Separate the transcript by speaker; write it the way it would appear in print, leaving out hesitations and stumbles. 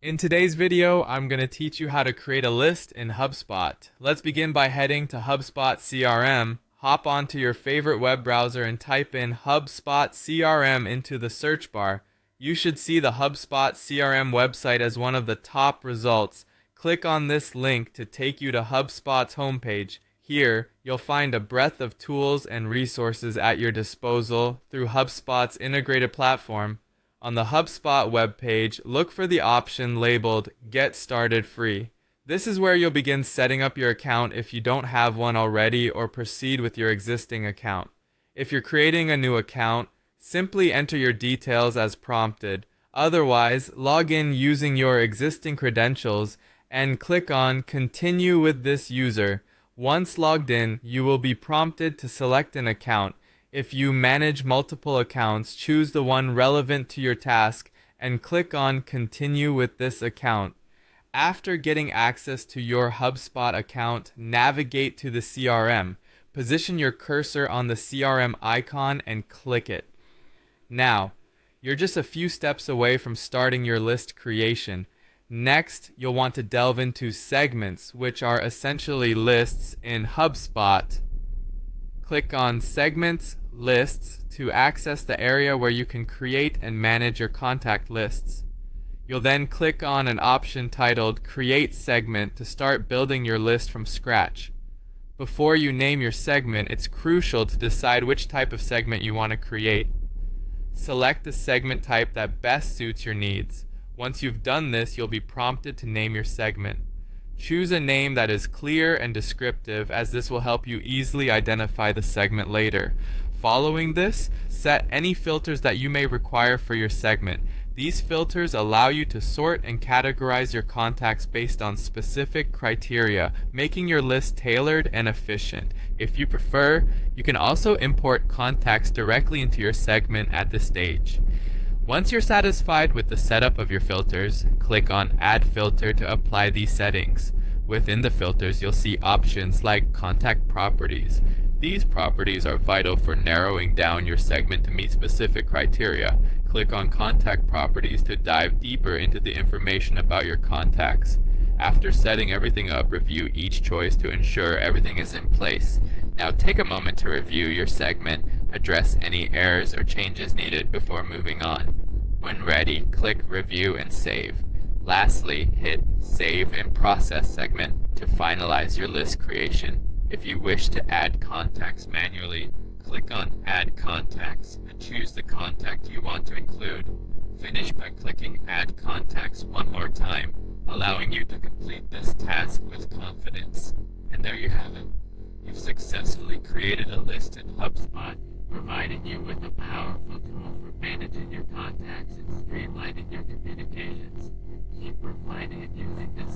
Speaker 1: In today's video, I'm going to teach you how to create a list in HubSpot. Let's begin by heading to HubSpot CRM. Hop onto your favorite web browser and type in HubSpot CRM into the search bar. You should see the HubSpot CRM website as one of the top results. Click on this link to take you to HubSpot's homepage. Here, you'll find a breadth of tools and resources at your disposal through HubSpot's integrated platform. On the HubSpot webpage, look for the option labeled Get Started Free. This is where you'll begin setting up your account if you don't have one already, or proceed with your existing account. If you're creating a new account, simply enter your details as prompted. Otherwise, log in using your existing credentials and click on Continue with this user. Once logged in, you will be prompted to select an account. If you manage multiple accounts, choose the one relevant to your task and click on Continue with this account. After getting access to your HubSpot account, navigate to the CRM. Position your cursor on the CRM icon and click it. Now, you're just a few steps away from starting your list creation. Next, you'll want to delve into segments, which are essentially lists in HubSpot. Click on Segments, Lists to access the area where you can create and manage your contact lists. You'll then click on an option titled Create Segment to start building your list from scratch. Before you name your segment, it's crucial to decide which type of segment you want to create. Select the segment type that best suits your needs. Once you've done this, you'll be prompted to name your segment. Choose a name that is clear and descriptive, as this will help you easily identify the segment later. Following this, set any filters that you may require for your segment. These filters allow you to sort and categorize your contacts based on specific criteria, making your list tailored and efficient. If you prefer, you can also import contacts directly into your segment at this stage. Once you're satisfied with the setup of your filters, click on Add Filter to apply these settings. Within the filters, you'll see options like Contact Properties. These properties are vital for narrowing down your segment to meet specific criteria. Click on Contact Properties to dive deeper into the information about your contacts. After setting everything up, review each choice to ensure everything is in place. Now take a moment to review your segment, address any errors or changes needed before moving on. When ready, click Review and Save. Lastly, hit Save and Process Segment to finalize your list creation. If you wish to add contacts manually, click on Add Contacts and choose the contact you want to include. Finish by clicking Add Contacts one more time, allowing you to complete this task with confidence. And there you have it. You've successfully created a list in HubSpot, providing you with a powerful tool for managing your contacts and streamlining your communications. Keep refining and using this